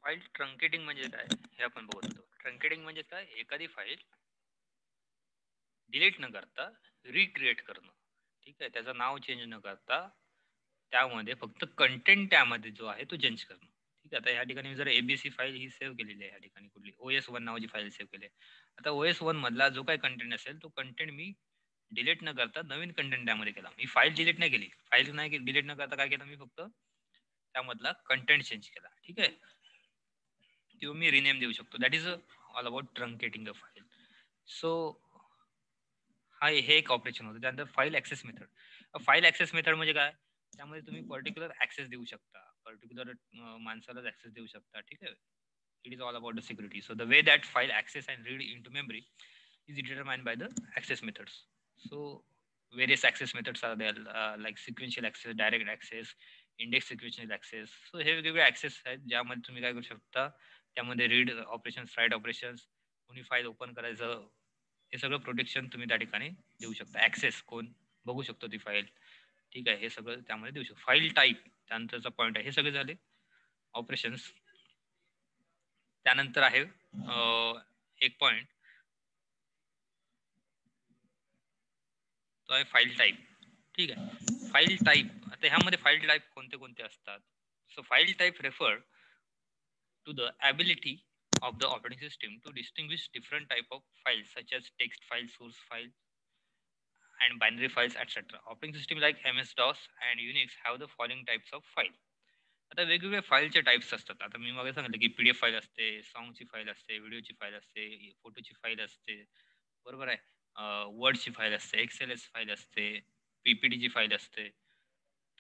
File ट्रंकेटिंग म्हणजे काय हे आपण बघत होतो. ट्रंकेटिंग म्हणजे काय, एखादी फाईल डिलीट न करता रिक्रिएट करणं. ठीक आहे, त्याचं नाव चेंज न करता त्यामध्ये फक्त कंटेंट त्यामध्ये जो आहे तो चेंज करणं. ठीक आहे, आता या ठिकाणी जर एबीसी फाईल ही सेव्ह केलेली आहे, या ठिकाणी कुठली OS1 नावाची फाईल सेव्ह केली आहे. आता OS1 मधला जो काही कंटेंट असेल तो कंटेंट मी डिलीट न करता नवीन कंटेंट त्यामध्ये केला. मी फाईल डिलीट नाही केली, फाईल नाही डिलीट न करता काय केलं, मी फक्त त्यामधला कंटेंट चेंज केला. ठीक आहे, किंवा मी रिनेम देऊ शकतो. That is all about truncating a file. So हा हे एक ऑपरेशन होतं. त्यानंतर file access method. File access method म्हणजे काय, त्यामध्ये तुम्ही पर्टिक्युलर ऍक्सेस देऊ शकता, पर्टिक्युलर माणसालाच ऍक्सेस देऊ शकता. ठीक आहे, it is all about the security. So the way that file access and read into memory is determined by the access methods. So various access methods are there, like sequential access, direct access, index sequential access. So हे वेगवेगळे access आहेत ज्यामध्ये तुम्ही काय करू शकता, त्यामध्ये read operations, right operations, कोणी फाईल ओपन करायचं, हे सगळं प्रोटेक्शन तुम्ही त्या ठिकाणी देऊ शकता. ऍक्सेस कोण बघू शकतो ती फाईल. ठीक आहे, हे सगळं त्यामध्ये देऊ शकतो. फाईल टाईप त्यानंतरचा पॉईंट आहे. हे सगळे झाले ऑपरेशन्स. त्यानंतर आहे एक पॉईंट, तो आहे फाईल टाईप. ठीक आहे, फाईल टाईप. आता ह्यामध्ये फाईल टाईप कोणते कोणते असतात. So file type refer to the ability of the operating system to distinguish different type of files such as text file, source file, and binary files, etc. Operating system like MS-DOS and Unix have the following types of file. आता वेगवेगळे फाईलचे types असतात. आता मी मागे सांगितलं की PDF file असते, सॉंगची file असते, व्हिडिओची फाईल असते, फोटोची फाईल असते, बरोबर आहे. वर्डची फाईल असते, XLS फाईल असते, PPT ची फाईल असते.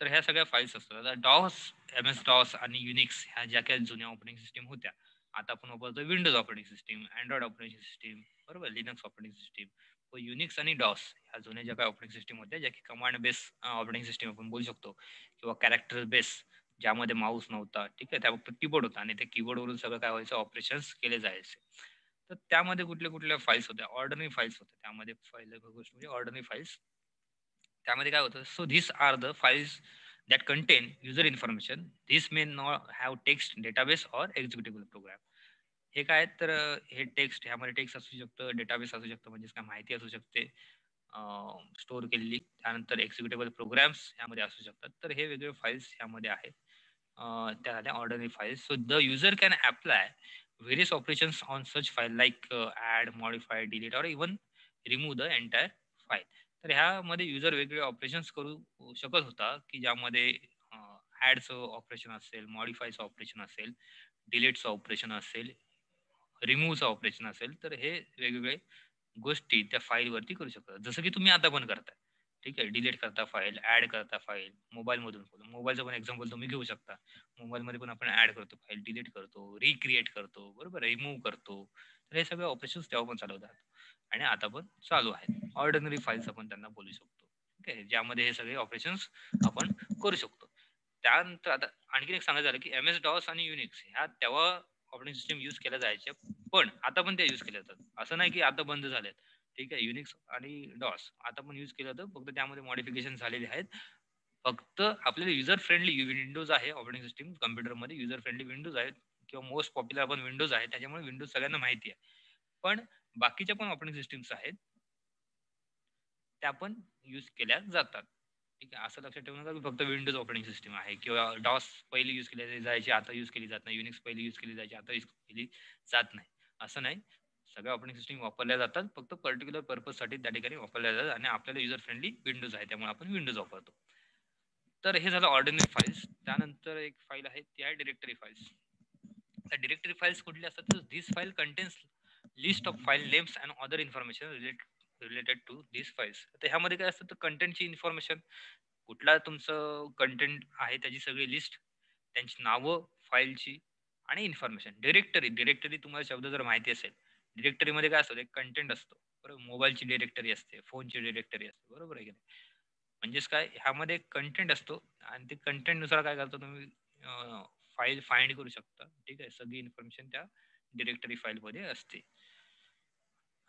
तर ह्या सगळ्या फाईल्स असतात. आता डॉस, MS-DOS आणि युनिक्स ह्या ज्या काही जुन्या ऑपरेटिंग सिस्टीम होत्या, आता आपण वापरतो Windows operating system, Android operating system, बरोबर, लिनक्स ऑपरेटिंग सिस्टीम. व युनिक्स आणि डॉस ह्या जुन्या ज्या काही ऑपरेटिंग सिस्टीम होत्या, ज्या की कमांड बेस ऑपरेटिंग सिस्टीम आपण बोलू शकतो, किंवा कॅरेक्टर बेस, ज्यामध्ये माऊस नव्हता. ठीक आहे, त्या फक्त कीबोर्ड होता आणि त्या कीबोर्डवरून सगळं काय व्हायचं, ऑपरेशन्स केले जायचे. तर त्यामध्ये कुठल्या कुठल्या फाईल्स होत्या, ऑर्डनरी फाईल्स होत्या. त्यामध्ये पहिली गोष्ट म्हणजे ऑर्डनरी फाईल्स. त्यामध्ये काय होतं, so this are the files that contain user information. This may not have text, database or executable program. हे काय तर हे टेक्स्ट, ह्यामध्ये टेक्स्ट असू शकतं, डेटाबेस असू शकतं, म्हणजे काय माहिती असू शकते स्टोअर केलेली. त्यानंतर एक्झिक्युटेबल प्रोग्राम्स ह्यामध्ये असू शकतात. तर हे वेगवेगळे फाईल्स ह्यामध्ये आहेत. त्या झाल्या ordinary files. So the user can apply various operations on such file like add, modify, delete or even remove the entire file. तर ह्यामध्ये युजर वेगवेगळे ऑपरेशन्स करू शकत होता, की ज्यामध्ये ऍडचं ऑपरेशन असेल, मॉडिफायचं ऑपरेशन असेल, डिलीटचं ऑपरेशन असेल, रिमूव्हचं ऑपरेशन असेल. तर हे वेगवेगळे गोष्टी त्या फाईलवरती करू शकतात, जसं की तुम्ही आता पण करताय. ठीक आहे, डिलीट करता फाईल, ऍड करता फाईल, मोबाईलमधून. मोबाईलचं पण एक्झाम्पल तुम्ही घेऊ शकता. मोबाईलमध्ये पण आपण ऍड करतो फाईल, डिलीट करतो, रिक्रिएट करतो, बरोबर, रिमूव्ह करतो. तर हे सगळे ऑपरेशन्स तेव्हा पण चालवतात आणि आता पण चालू आहेत. ऑर्डिनरी फाईल्स आपण त्यांना बोलू शकतो. ठीक आहे, ज्यामध्ये हे सगळे ऑपरेशन्स आपण करू शकतो. त्यानंतर आता आणखी एक सांगायचं झालं की MS-DOS आणि युनिक्स ह्या तेव्हा ऑपरेटिंग सिस्टीम युज केल्या जायच्या, पण आता पण त्या युज केल्या जातात. असं नाही की आता बंद झाल्यात. ठीक आहे, युनिक्स आणि डॉस आता पण युज केलं जातं, फक्त त्यामध्ये मॉडिफिकेशन झालेले आहेत. फक्त आपल्याला युजर फ्रेंडली विंडोज आहे ऑपरेटिंग सिस्टीम, कम्प्युटरमध्ये युजर फ्रेंडली विंडोज आहेत, किंवा मोस्ट पॉप्युलर आपण विंडोज आहे, त्याच्यामुळे विंडोज सगळ्यांना माहिती आहे. पण बाकीच्या पण ऑपरेटिंग सिस्टीम्स आहेत, त्या पण यूज केल्या जातात. ठीक आहे, असं लक्षात ठेवू नका की फक्त विंडोज ऑपरेटिंग सिस्टीम आहे, किंवा डॉस पहिली यूज केली जायची, आता यूज केली जात नाही, युनिक्स पहिली यूज केली जायची, आता यूज केली जात नाही. असं नाही, सगळ्या ऑपरेटिंग सिस्टीम वापरल्या जातात, फक्त पर्टिक्युलर पर्पजसाठी त्या ठिकाणी वापरल्या जातात. आणि आपल्याला युजर फ्रेंडली विंडोज आहे, त्यामुळे आपण विंडोज वापरतो. तर हे झालं ऑर्डिनरी फाईल्स. त्यानंतर एक फाईल आहे, ती आहे डिरेक्टरी फाईल्स. तर डिरेक्टरी फाईल्स कुठली असतात, तर this file contains list of file names and other information related to this files. तर ह्यामध्ये काय असतं, तर कंटेंटची इन्फॉर्मेशन, कुठला तुमचं कंटेंट आहे त्याची सगळी लिस्ट, त्यांची नावं, फाईलची आणि इन्फॉर्मेशन. डिरेक्टरी, डिरेक्टरी तुम्हाला शब्द जर माहिती असेल, डिरेक्टरीमध्ये काय असतं, एक कंटेंट असतो, बरोबर. मोबाईलची डिरेक्टरी असते, फोनची डिरेक्टरी असते, बरोबर आहे की नाही. म्हणजेच काय, ह्यामध्ये कंटेंट असतो आणि ते कंटेंट नुसार काय करतो तुम्ही, फाईल फाइंड करू शकता. ठीक आहे, सगळी इन्फॉर्मेशन त्या डिरेक्टरी फाईलमध्ये असते.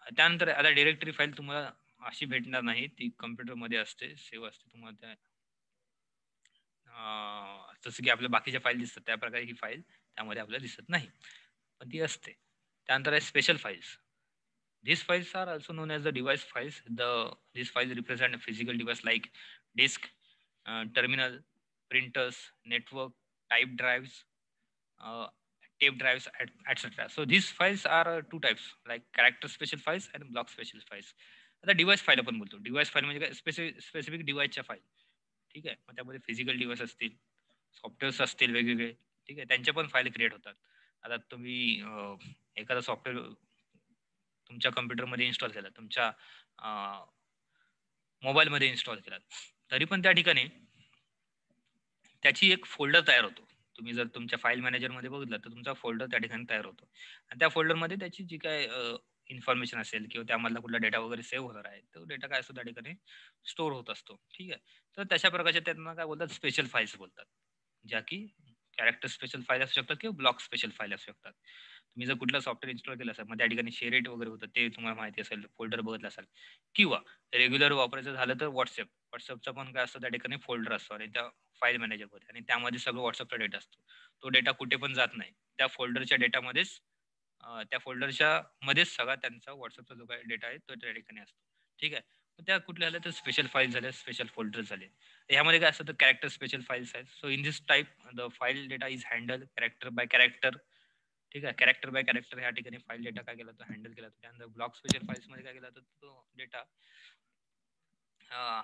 त्यानंतर आता डिरेक्टरी फाईल तुम्हाला अशी भेटणार नाही, ती कम्प्युटरमध्ये असते, सेव्ह असते. तुम्हाला त्या जसं की आपल्या बाकीच्या फाईल दिसतात त्या प्रकारे ही फाईल त्यामध्ये आपल्याला दिसत नाही, पण ती असते. त्यानंतर आहे special files. These files are also known as the device files. These files represent a physical device like disk, terminal, printers, network, type drives, uh, tape drives, etc. So these files are two types, like character special files and block special files. आता device file आपण बोलतो. Device file म्हणजे काय, specific डिवाइसच्या file. ठीक आहे. मग त्यामध्ये physical device असतील, सॉफ्टवेअर्स असतील वेगवेगळे. ठीक आहे. त्यांच्या पण फाईल क्रिएट होतात. आता तुम्ही एखादा सॉफ्टवेअर तुमच्या कम्प्युटरमध्ये इन्स्टॉल केला, तुमच्या मोबाईलमध्ये इन्स्टॉल केला, तरी पण त्या ठिकाणी त्याची एक फोल्डर तयार होतो. तुम्ही जर तुमच्या फाईल मॅनेजरमध्ये बघितलं तर तुमचा फोल्डर त्या ठिकाणी तयार होतो आणि त्या फोल्डरमध्ये त्याची जी काय इन्फॉर्मेशन असेल किंवा त्यामधला कुठला डेटा वगैरे सेव्ह होणार आहे, तो डेटा काय असतो त्या ठिकाणी स्टोअर होत असतो. ठीक आहे. तर तशा प्रकारच्या त्यांना काय बोलतात, स्पेशल फाईल्स बोलतात, ज्या की कॅरेक्टर स्पेशल फाईल असू शकतात किंवा ब्लॉक स्पेशल फाईल असू शकतात. तुम्ही जर कुठला सॉफ्टवेअर इन्स्टॉल केला असेल, मग त्या ठिकाणी शेअरेट वगैरे होतं, ते तुम्हाला माहिती असेल, फोल्डर बघितला असाल, किंवा रेग्युलर वापरायचं झालं तर व्हॉट्सअपचा पण काय असतं त्या ठिकाणी फोल्डर असतो आणि त्या फाईल मॅनेजरमध्ये, आणि त्यामध्ये सगळं व्हॉट्सअपचा डेटा असतो. तो डेटा कुठे पण जात नाही. त्या फोल्डरच्या डेटामध्येच त्या फोल्डरच्या मध्येच सगळा त्यांचा व्हॉट्सअपचा जो काही डेटा आहे तो त्या ठिकाणी असतो. ठीक आहे. मग त्या कुठल्या झाल्या तर स्पेशल फाईल झाल्या, स्पेशल फोल्डर झाले. ह्यामध्ये काय असतं तर कॅरेक्टर स्पेशल फाईल्स आहेत. So in this type the file data is handle character by character. ठीक आहे. कॅरेक्टर बाय कॅरेक्टर ह्या ठिकाणी फाईल डेटा काय केला तो हँडल केला जातो. त्यानंतर ब्लॉक स्पेशल फाईल्स मध्ये काय केला जातो, तो डेटा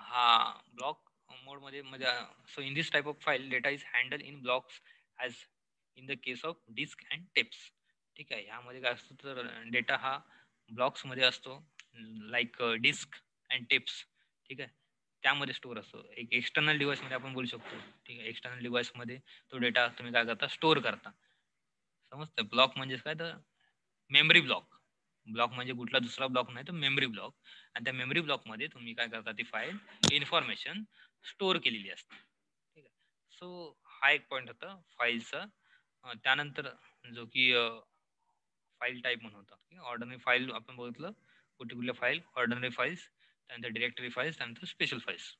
हा ब्लॉक मोडमध्ये म्हणजे so in this type of file data is handle in blocks as in the case of disk and tapes. ठीक आहे. ह्यामध्ये काय असतं तर डेटा हा ब्लॉक्समध्ये असतो, लाईक डिस्क अँड टेप्स. ठीक आहे. त्यामध्ये स्टोअर असतो. एक एक्सटर्नल डिव्हाइसमध्ये आपण बोलू शकतो. ठीक आहे. एक्सटर्नल डिव्हाइसमध्ये तो डेटा तुम्ही काय करता, स्टोअर करता. समजतं. ब्लॉक म्हणजे काय तर मेमरी ब्लॉक. ब्लॉक म्हणजे कुठला दुसरा ब्लॉक नाही तर मेमरी ब्लॉक. आणि त्या मेमरी ब्लॉकमध्ये तुम्ही काय करता, ती फाईल इन्फॉर्मेशन स्टोअर केलेली असते. ठीक आहे. सो हा एक पॉईंट होता फाईलचा. त्यानंतर जो की फाईल टाईप म्हणून होता. ऑर्डिनरी फाईल आपण बघितलं, कुठे कुठल्या फाईल, ऑर्डिनरी फाईल्स, त्यानंतर डिरेक्टरी फाईल्स, त्यानंतर स्पेशल फाईल्स.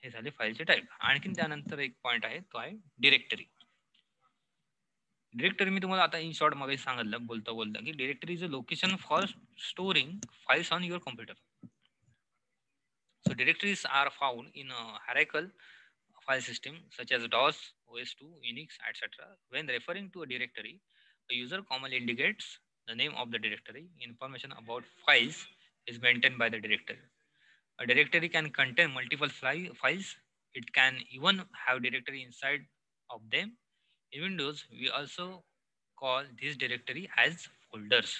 हे झाले फाईलचे टाईप. आणखीन त्यानंतर एक पॉईंट आहे, तो आहे डिरेक्टरी. डिरेक्टरी मी तुम्हाला आता इन शॉर्ट मध्ये सांगितलं बोलता बोलता की directory is a location for storing files on your computer. So directories are found in a hierarchical file system such as DOS, OS2, Unix, etc. When referring to a directory, a user commonly indicates the name of the directory. Information about files is maintained by the directory. A directory can contain multiple files. It can even have directory inside of them. In Windows, we also call this directory as folders.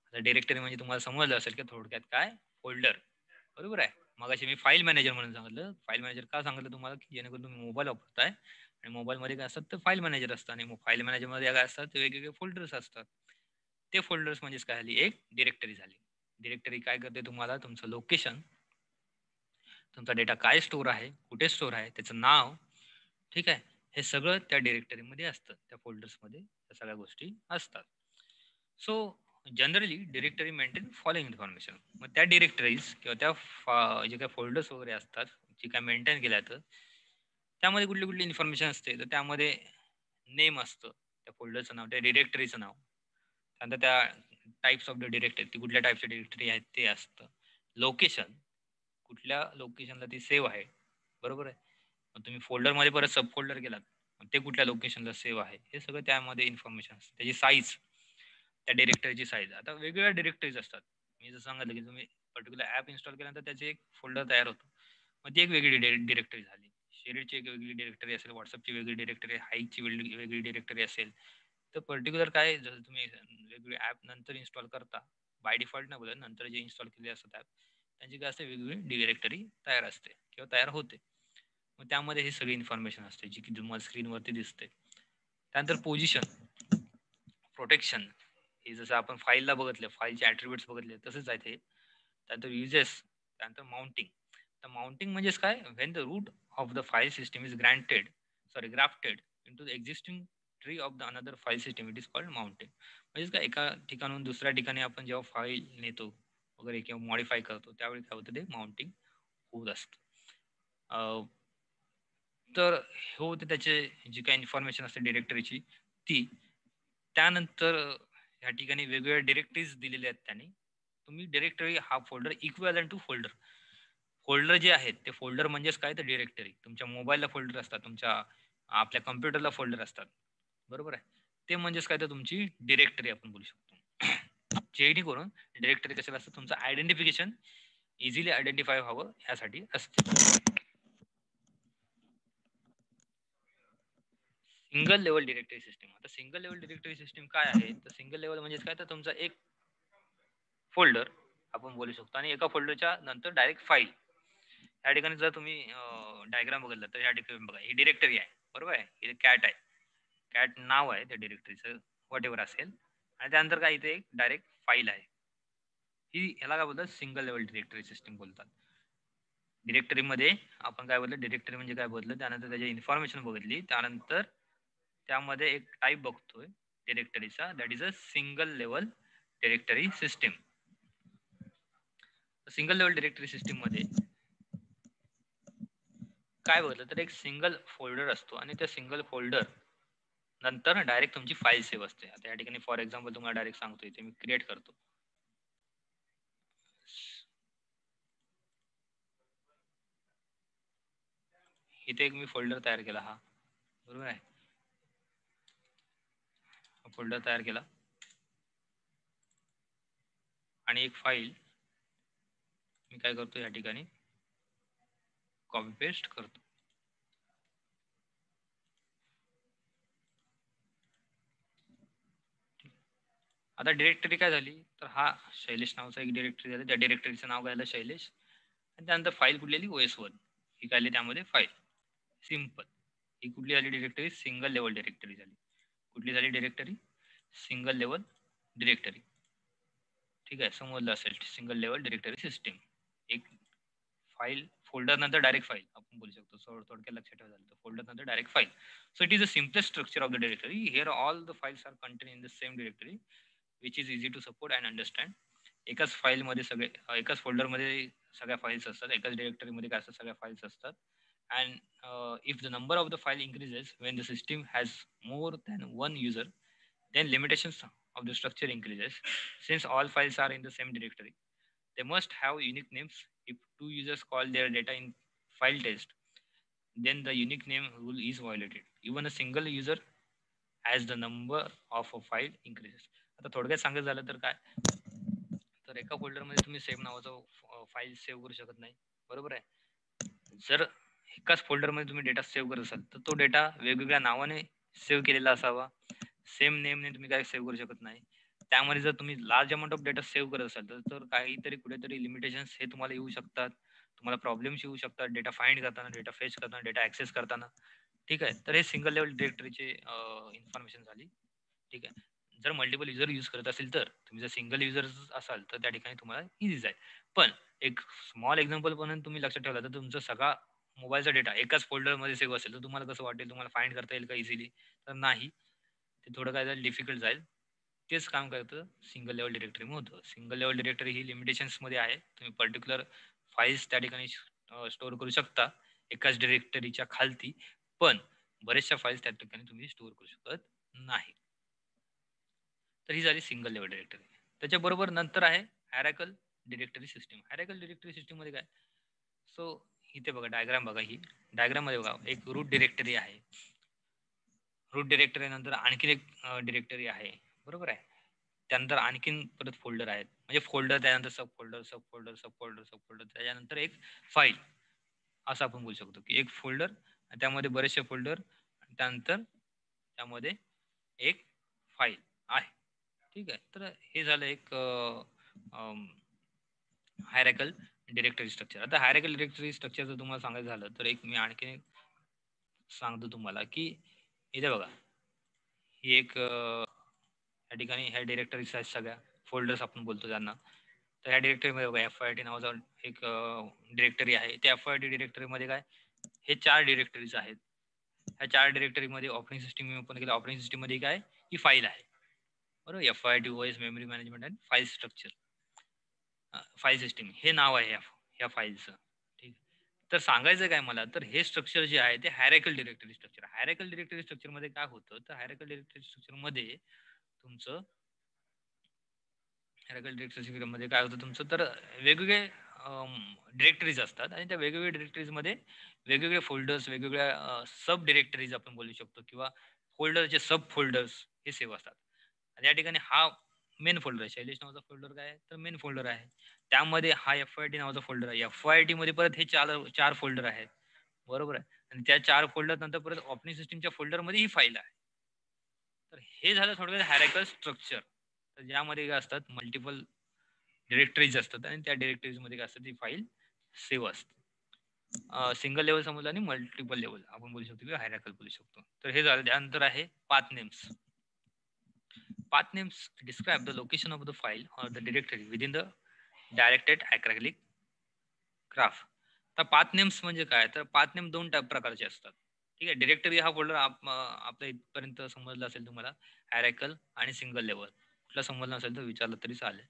आता directory म्हणजे तुम्हाला समजलं असेल की थोडक्यात काय, folder. बरोबर आहे. मगाशी मी फाईल मॅनेजर म्हणून सांगितलं. फाईल मॅनेजर का सांगितलं तुम्हाला, की जेणेकरून तुम्ही मोबाईल वापरताय आणि मोबाईलमध्ये काय असतात तर फाईल मॅनेजर असतं, आणि फाईल मॅनेजरमध्ये काय असतात ते वेगवेगळे फोल्डर्स असतात. ते फोल्डर्स म्हणजेच काय झाली, एक डिरेक्टरी झाली. डिरेक्टरी काय करते, तुम्हाला तुमचं लोकेशन, तुमचा डेटा काय स्टोअर आहे, कुठे स्टोअर आहे, त्याचं नाव, ठीक आहे, हे सगळं त्या डिरेक्टरीमध्ये असतं. त्या फोल्डर्समध्ये त्या सगळ्या गोष्टी असतात. So generally directory maintain following information. मग त्या डिरेक्टरीज किंवा त्या जे काही फोल्डर्स वगैरे असतात, जे काय मेंटेन केल्या जातं, त्यामध्ये कुठली कुठली इन्फॉर्मेशन असते तर त्यामध्ये नेम असतं, त्या फोल्डरचं नाव, त्या डिरेक्टरीचं नाव, त्यानंतर त्या टाईप्स ऑफ द डिरेक्टरी, ती कुठल्या टाईपची डिरेक्टरी आहेत ते असतं. लोकेशन, कुठल्या लोकेशनला ती सेव्ह आहे. बरोबर आहे. मग तुम्ही फोल्डरमध्ये परत सब फोल्डर गेलात, मग ते कुठल्या लोकेशनला सेव्ह आहे, हे सगळं त्यामध्ये इन्फॉर्मेशन असतं. त्याची साईज, त्या डिरेक्टरीची साईज. आता वेगवेगळ्या डिरेक्टरीज असतात. मी जर सांगितलं की तुम्ही पर्टिक्युलर ॲप इन्स्टॉल केल्यानंतर त्याचे एक फोल्डर तयार होतो. मग ती एक वेगळी डिरेक्टरी झाली. शेअरची एक वेगळी डिरेक्टरी असेल, व्हॉट्सअपची वेगळी डिरेक्टरी, हाईची वेगळी डिरेक्टरी असेल. तर पर्टिक्युलर काय, जसं तुम्ही वेगवेगळे ॲप नंतर इन्स्टॉल करता, बाय डिफॉल्ट नाही बोलत, नंतर जे इन्स्टॉल केले असतात ॲप, त्यांची काय असते, वेगवेगळी डिरेक्टरी तयार असते किंवा तयार होते. मग त्यामध्ये हे सगळी इन्फॉर्मेशन असते, जी की तुम्हाला स्क्रीनवरती दिसते. त्यानंतर पोझिशन, प्रोटेक्शन, हे जसं आपण फाईलला बघितलं, फाईलचे ॲट्रिब्यूट्स बघितले, तसंच आहे ते. त्यानंतर युजेस, त्यानंतर माउंटिंग. तर माउंटिंग म्हणजेच काय, when the root of the file system is grafted into the existing tree of the another file system, it is called mounting. म्हणजेच काय, एका ठिकाणून दुसऱ्या ठिकाणी आपण जेव्हा फाईल नेतो वगैरे किंवा मॉडिफाय करतो, त्यावेळी काय होतं, ते माउंटिंग होत असतं. तर हे होते त्याचे जी काही इन्फॉर्मेशन असते डिरेक्टरीची ती. त्यानंतर या ठिकाणी वेगवेगळ्या डिरेक्टरीज दिलेल्या आहेत त्यांनी. तुम्ही डिरेक्टरी हा folder equivalent to folder. Folder जे आहेत ते फोल्डर म्हणजेच काय तर डिरेक्टरी. तुमच्या मोबाईलला फोल्डर असतात, तुमच्या आपल्या कम्प्युटरला फोल्डर असतात, बरोबर आहे. ते म्हणजेच काय तर तुमची डिरेक्टरी आपण बोलू शकतो. जेणेकरून डिरेक्टरी कशाला असतं, तुमचं आयडेंटिफिकेशन इझिली आयडेंटिफाय व्हावं यासाठी असते. Single level directory system. आता सिंगल लेवल डिरेक्टरी सिस्टीम काय आहे, तर सिंगल लेवल म्हणजे काय तर तुमचा एक फोल्डर आपण बोलू शकतो आणि एका फोल्डरच्या नंतर डायरेक्ट फाईल. या ठिकाणी जर तुम्ही डायग्राम बघितलं तर या ठिकाणी बघा ही डिरेक्टरी आहे, बरोबर आहे. हे कॅट आहे, कॅट नाव आहे त्या डिरेक्टरीचं, व्हॉट एव्हर असेल. आणि त्यानंतर काय इथे एक डायरेक्ट फाईल आहे. ही याला काय बोलतात, सिंगल लेवल डिरेक्टरी सिस्टीम बोलतात. डिरेक्टरीमध्ये आपण काय बोललं, डिरेक्टरी म्हणजे काय बोललं, त्यानंतर त्याची इन्फॉर्मेशन बघितली, त्यानंतर त्यामध्ये एक टाईप बघतोय डिरेक्टरीचा, that is a single level directory system. Single level directory system मध्ये काय बघितलं तर एक सिंगल फोल्डर असतो आणि त्या सिंगल फोल्डर नंतर डायरेक्ट तुमची फाईल सेव्ह असते. आता या ठिकाणी फॉर एक्झाम्पल तुम्हाला डायरेक्ट सांगतो, इथे मी क्रिएट करतो. इथे एक मी फोल्डर तयार केला, हा बरोबर आहे. फोल्डर तयार केला आणि एक फाईल मी काय करतो या ठिकाणी कॉपी पेस्ट करतो. आता डिरेक्टरी काय झाली, तर हा शैलेश नावाचा एक डिरेक्टरी झाली, त्या डिरेक्टरीचं नाव काय झालं शैलेश, आणि त्यानंतर फाईल कुठली OS1 ही काय, त्यामध्ये फाईल सिंपल. ही कुठली झाली डिरेक्टरी, सिंगल लेवल डिरेक्टरी झाली. कुठली झाली डिरेक्टरी, सिंगल लेवल डिरेक्टरी. ठीक आहे, समजलं असेल. सिंगल लेवल डिरेक्टरी सिस्टीम, एक फाईल फोल्डर नंतर डायरेक्ट फाईल आपण बोलू शकतो. थोडक्यात लक्षात ठेवा झालं, फोल्डर नंतर direct file. So it is a simplest structure of the directory. Here all the files are contain in the same directory which is easy to support and understand. एकाच फाईलमध्ये सगळे, एकाच फोल्डरमध्ये सगळ्या फाईल्स असतात, एकाच डिरेक्टरीमध्ये काय असतात, सगळ्या फाईल्स असतात. And if the number of the file increases when the system has more than one user, then limitations of the structure increases. Since all files are in the same directory, they must have unique names. If two users call their data in file test, then the unique name rule is violated. Even a single user as the number of a file increases. आता थोडक्यात सांगायचं झालं तर काय, तर एका फोल्डरमध्ये तुम्ही सेम नावाचं फाईल सेव्ह करू शकत नाही, बरोबर आहे. जर एकाच फोल्डरमध्ये तुम्ही डेटा सेव्ह करत असाल तर तो डेटा वेगवेगळ्या नावाने सेव्ह केलेला असावा. सेम नेमने तुम्ही काय सेव्ह करू शकत नाही. त्यामध्ये जर तुम्ही large amount of data save करत असाल तर काहीतरी कुठेतरी लिमिटेशन्स हे तुम्हाला येऊ शकतात. तुम्हाला प्रॉब्लेम्स येऊ शकतात डेटा फाइंड करताना, डेटा फेच करताना, डेटा ऍक्सेस करताना. ठीक आहे, तर हे सिंगल लेवल डिरेक्टरीचे इन्फॉर्मेशन झाली. ठीक आहे. जर मल्टिपल युजर यूज करत असेल तर, तुम्ही जर सिंगल युजर असाल तर त्या ठिकाणी तुम्हाला इझी जाईल. पण एक स्मॉल एक्झाम्पल पण तुम्ही लक्षात ठेवला तर तुमचा सगळा मोबाईलचा डेटा एकाच फोल्डरमध्ये सेव्ह असेल तर तुम्हाला कसं वाटेल, तुम्हाला फाइंड करता येईल का इझिली, तर नाही. ते थोडं काय जाईल, डिफिकल्ट जाईल. तेच काम करतं सिंगल लेवल डिरेक्टरी होतं. सिंगल लेवल डिरेक्टरी ही लिमिटेशन्स मध्ये आहे. तुम्ही पर्टिक्युलर फाईल्स त्या ठिकाणी स्टोअर करू शकता एकाच डिरेक्टरीच्या खालती, पण बरेचशा फाईल्स त्या ठिकाणी तुम्ही स्टोअर करू शकत नाही. तर ही झाली सिंगल लेवल डिरेक्टरी. त्याच्याबरोबर नंतर आहे hierarchical directory system. Hierarchical directory system मध्ये काय, सो इथे बघा डायग्राम बघा, ही डायग्राम मध्ये बघा एक रूट डिरेक्टरी आहे. रूट डिरेक्टरी नंतर आणखी एक डिरेक्टरी आहे, बरोबर आहे. त्यानंतर आणखीन परत फोल्डर आहेत, म्हणजे फोल्डर, त्यानंतर सब फोल्डर, सब फोल्डर, सब फोल्डर, सब फोल्डर, त्याच्यानंतर एक फाईल, असं आपण बोलू शकतो की एक फोल्डर त्यामध्ये बरेचसे फोल्डर, त्यानंतर त्यामध्ये एक फाईल आहे. ठीक आहे, तर हे झालं एक हायरार्कल डिरेक्टरी स्ट्रक्चर. आता हायरार्कल डिरेक्टरी स्ट्रक्चर जर तुम्हाला सांगायचं झालं तर एक मी आणखी सांगतो तुम्हाला की इथे बघा ही एक या ठिकाणी ह्या डिरेक्टरीज आहेत सगळ्या फोल्डर्स आपण बोलतो त्यांना. तर ह्या डिरेक्टरीमध्ये बघा FYT नावाचा एक डिरेक्टरी आहे. त्या FYT डिरेक्टरीमध्ये काय, हे 4 डिरेक्टरीज आहेत. ह्या 4 डिरेक्टरीमध्ये ऑपरेटिंग सिस्टीम मी ओपन केलं. ऑपरेटिंग सिस्टीम मध्ये काय, ही फाईल आहे, बरोबर. FYT OS memory management and file structure, file system हे नाव आहे या फाईलचं. ठीक. तर सांगायचं काय मला, तर हे स्ट्रक्चर जे आहे ते hierarchical directory structure. Hierarchical directory structure मध्ये काय होतं, तर हायरार्किकल डिरेक्टरी स्ट्रक्चर मध्ये तुमचं हायरार्किकल डिरेक्टरी स्ट्रक्चर मध्ये काय होतं तुमचं, तर वेगवेगळे डिरेक्टरीज असतात आणि त्या वेगवेगळ्या डिरेक्टरीज मध्ये वेगवेगळे फोल्डर्स, वेगवेगळ्या सब डिरेक्टरीज आपण बोलू शकतो, किंवा फोल्डरचे सब फोल्डर्स हे सेव्ह असतात. आणि या ठिकाणी हा मेन फोल्डर आहे. शैलेश नावाचा फोल्डर काय आहे, तर मेन फोल्डर आहे. त्यामध्ये हा FYT नावाचा फोल्डर आहे. FYT मध्ये परत हे चार फोल्डर आहेत, बरोबर आहे. आणि त्या 4 फोल्डर नंतर परत ऑपरेटिंग सिस्टमच्या फोल्डर मध्ये ही फाईल आहे. तर हे झालं थोडक्यात हायरार्किकल स्ट्रक्चर. तर ज्यामध्ये काय असतात, मल्टिपल डिरेक्टरीज असतात आणि त्या डिरेक्टरीज मध्ये काय असतात, ती फाईल सेव्ह असते. सिंगल लेवल समजलं आणि मल्टिपल लेवल आपण बोलू शकतो किंवा हायरार्किकल बोलू शकतो. तर हे झालं. त्यानंतर आहे path names. Path names describe the location of the file or the directory within the directed acyclic graph. तर पाथ नेम्स म्हणजे काय, तर पाथ नेम दोन प्रकारचे असतात. ठीक आहे. डिरेक्टरी हा फोल्डर आपल्या इथपर्यंत समजला असेल तुम्हाला, हायरार्किकल आणि सिंगल लेवल. कुठला समजला नसेल तर विचारलं तरी चालेल.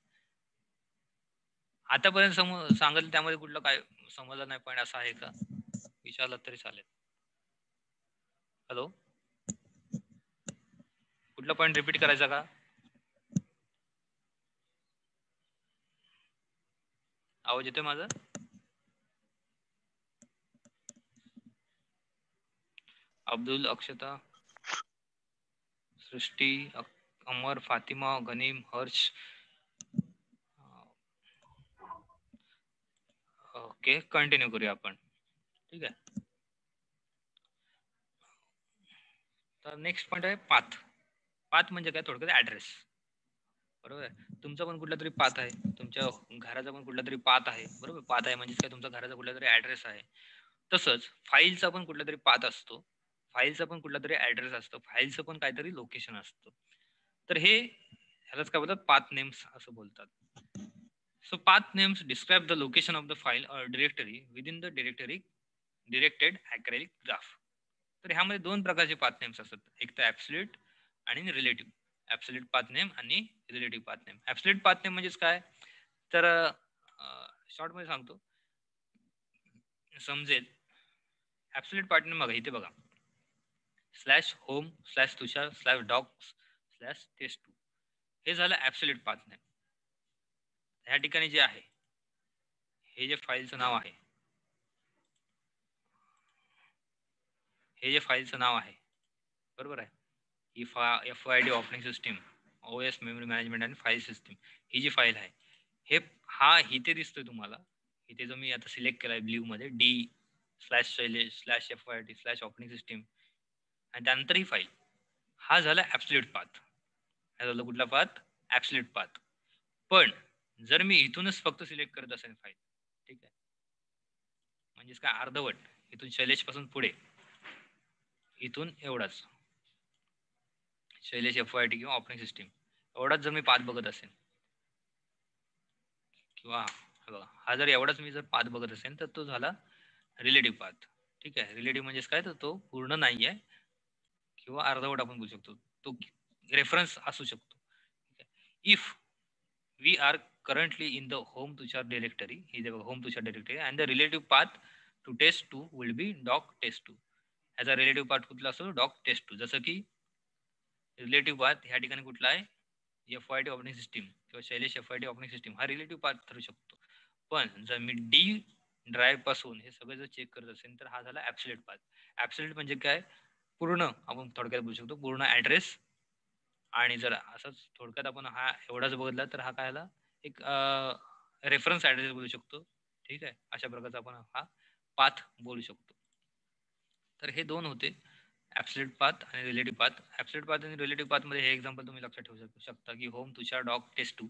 आतापर्यंत सांगितलं त्यामध्ये कुठलं काय समजलं नाही पण असं आहे का, विचारलं तरी चालेल. हॅलो, कुठला पॉईंट रिपीट करायचा का? आवाज येतोय माझा? अब्दुल, अक्षता, सृष्टी, अमर, फातिमा, गनीम, हर्ष. ओके, कंटिन्यू करूया आपण. ठीक आहे. तर नेक्स्ट पॉईंट आहे पाथ. पाथ म्हणजे काय, थोडक्यात ऍड्रेस. बरोबर आहे. तुमचा पण कुठला तरी पाथ आहे, तुमच्या घराचा पण कुठला तरी पाथ आहे. बरोबर, पाथ आहे म्हणजे काय, तुमचा घराचा कुठला तरी ऍड्रेस आहे. तसंच फाईलचा पण कुठला तरी पाथ असतो, फाईलचा पण कुठला तरी ऍड्रेस असतो, फाईलचं पण काहीतरी लोकेशन असतं. तर हे ह्यालाच काय बोलतात, पाथ नेम्स असं बोलतात. So path names describe the location of the file or directory within the directed acyclic graph. तर ह्यामध्ये दोन प्रकारचे पाथ नेम्स असतात, एक तर ऍब्सोल्यूट आणि रिलेटिव्ह. ऍब्सोल्यूट पाथ नेम आणि relative path name. Absolute path name म्हणजेच काय, तर शॉर्ट मध्ये सांगतो समजेल. ऍब्सोल्यूट पाथ नेम बघा, इथे बघा, /home/तुषार/docs/test2 हे झालं ऍब्सोल्यूट पाथ नेम. ह्या ठिकाणी जे आहे, हे जे फाईलचं नाव आहे, हे जे फाईलचं नाव आहे, बरोबर आहे, ही FYD operating system, OS memory management आणि फाईल सिस्टीम, ही जी फाईल आहे, हे हा इथे दिसतोय तुम्हाला, इथे जो मी आता सिलेक्ट केलाय ब्ल्यू मध्ये, D/Shailesh/FYD/ऑपरेटिंग सिस्टीम, आणि त्यानंतर ही फाईल, हा झाला ऍब्सोल्यूट पाथ. हा झाला कुठला पाथ, ऍब्सोल्यूट पाथ. पण जर मी इथूनच फक्त सिलेक्ट करत असेल फाईल, ठीक आहे, म्हणजेच काय, अर्धवट इथून शैलेश पासून पुढे, इथून एवढाच शैलेश FYD किंवा ऑपरेटिंग सिस्टीम एवढाच जर मी पाथ बघत असेल, किंवा हा जर एवढाच मी जर पाथ बघत असेल, तर तो झाला रिलेटिव्ह पाथ. ठीक आहे. रिलेटिव्ह म्हणजेच काय, तर तो पूर्ण नाही आहे किंवा अर्धवट आपण बोलू शकतो, तो रेफरन्स असू शकतो. If we are currently in the home tushar directory, ही जे home tushar directory, and the relative path to test2 will be doc test2. ह्याचा रिलेटिव्ह पार्ट कुठला असतो, doc test2. जसं की रिलेटिव्ह पाथ ह्या ठिकाणी कुठला आहे, FYD ऑपरेटिंग सिस्टीम किंवा शैलेश FYD ऑपरेटिंग सिस्टीम हा रिलेटिव्ह पार्ट ठरू शकतो. पण जर मी डी ड्राईव्ह पासून हे सगळं जर चेक करत असेल, तर हा झाला ऍब्सोल्यूट पाथ. ऍब्सोल्यूट म्हणजे काय, पूर्ण आपण थोडक्यात बोलू शकतो, पूर्ण ऍड्रेस. आणि जर असंच थोडक्यात आपण हा एवढाच बघितला, तर हा काय, एक रेफरन्स ऍड्रेस बोलू शकतो. ठीक आहे. अशा प्रकारचा आपण हा पाथ बोलू शकतो. तर हे दोन होते, ऍब्सोल्यूट पाथ आणि रिलेटिव्ह पाथ. ऍब्सोल्यूट पाथ आणि रिलेटिव्ह पाथ मध्ये हे एक्झाम्पल तुम्ही लक्षात ठेवू शकता, की होम तुषार डॉक टेस्ट2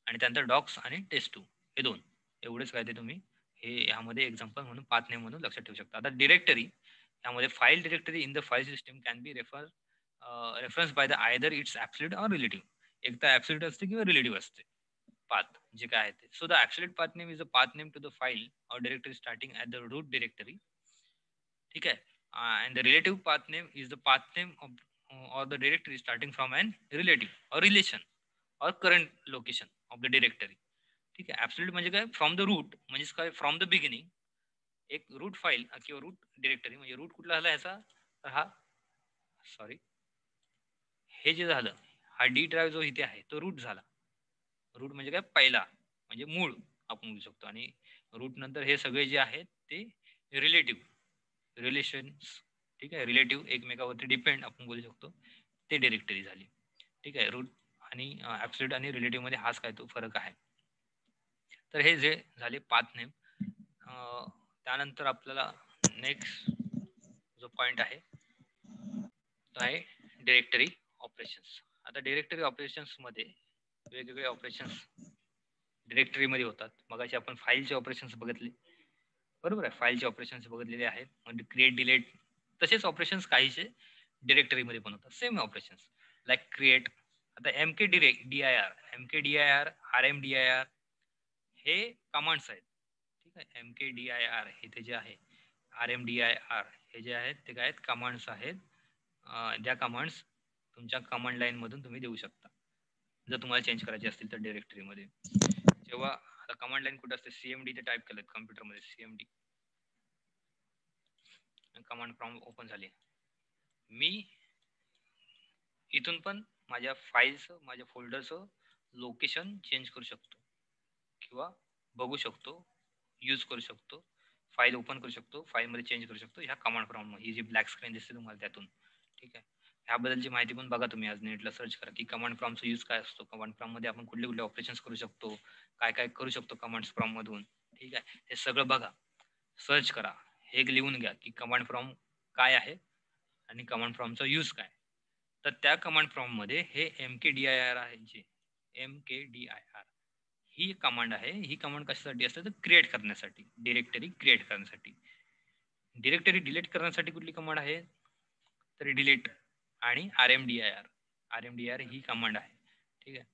आणि त्यानंतर डॉक्स आणि टेस्ट2 हे दोन, एवढेच काय ते तुम्ही हे यामध्ये एक्झाम्पल म्हणून पाथ नेम म्हणून लक्षात ठेवू शकता. आता डिरेक्टरी, यामध्ये file directory in the file system can be reference by the either it's absolute और रिलेटिव्ह. एक तर ऍब्सोल्यूट असते किंवा रिलेटिव्ह असते पाथ, जे काय आहे ते. So the absolute path name is a path name to the file और directory starting at the root directory. ठीक आहे. And the relative path name is the path name of or the directory starting from an relative or relation or current location of the directory. ठीक आहे. Absolute म्हणजे काय, from the route म्हणजेच काय, from the beginning एक route file किंवा route directory, म्हणजे route कुठला झाला ह्याचा, तर हा सॉरी हे जे झालं, हा डी ड्राईव्ह जो इथे आहे तो रूट झाला. रूट म्हणजे काय, पहिला म्हणजे मूळ आपण बोलू शकतो. आणि रूट नंतर हे सगळे जे आहेत ते रिलेटिव्ह रिलेशन्स, ठीक आहे, रिलेटिव्ह एकमेकावरती डिपेंड आपण बोलू शकतो, ते डिरेक्टरी झाली. ठीक आहे. रूट आणि ॲब्सोल्यूट आणि रिलेटिव्ह मध्ये हाच काय तो फरक आहे. तर हे जे झाले पाथ नेम. त्यानंतर आपल्याला नेक्स्ट जो पॉइंट आहे तो आहे डिरेक्टरी ऑपरेशन्स. आता डिरेक्टरी ऑपरेशन्स मध्ये वेगवेगळे ऑपरेशन्स डिरेक्टरी मध्ये होतात. मगाशी आपण फाईलचे ऑपरेशन्स बघितले, बरोबर आहे, फाईलचे ऑपरेशन्स बघितलेले आहेत. म्हणजे क्रिएट डिलीट तसेच ऑपरेशन्स काहीचे डिरेक्टरी मध्ये पण होतात, सेम ऑपरेशन्स लाईक क्रिएट. आता MKDIR, MKDIR, RMDIR हे कमांड्स आहेत. ठीक आहे. MKDIR हे ते जे आहे, RMDIR हे जे आहेत ते काय आहेत, कमांड्स आहेत. ज्या कमांड्स तुमच्या कमांड लाईन मधून तुम्ही देऊ शकता जर तुम्हाला चेंज करायचे असतील तर डिरेक्टरीमध्ये. जेव्हा आता कमांड लाईन कुठे असते, CMD ते टाईप केलं कम्प्युटरमध्ये, CMD कमांड प्रॉम्प्ट ओपन झाली. मी इथून पण माझ्या फाईलचं, माझ्या फोल्डरचं लोकेशन चेंज करू शकतो किंवा बघू शकतो, यूज करू शकतो, फाईल ओपन करू शकतो, फाईलमध्ये चेंज करू शकतो ह्या कमांड प्रॉम्प्ट. ही जी ब्लॅक स्क्रीन दिसते तुम्हाला त्यातून. ठीक आहे. ह्याबद्दलची माहिती पण बघा तुम्ही, आज नेटला सर्च करा की कमांड प्रॉम्प्टचा यूज काय असतो, कमांड प्रॉम्प्टमध्ये आपण कुठले कुठले ऑपरेशन्स करू शकतो, काय काय करू शकतो कमांड प्रॉम्प्टमधून. ठीक आहे. हे सगळं बघा, सर्च करा, हे लिहून घ्या की कमांड प्रॉम्प्ट काय आहे आणि कमांड प्रॉम्प्टचा यूज काय. तर त्या कमांड प्रॉम्प्टमध्ये हे MKDIR आहे, जे MKDIR ही कमांड आहे. ही कमांड कशासाठी असते तर क्रिएट करण्यासाठी, डिरेक्टरी क्रिएट करण्यासाठी. डिरेक्टरी डिलीट करण्यासाठी कुठली कमांड आहे तर डिलीट. आणि RMDIR ही कमांड आहे. ठीक आहे.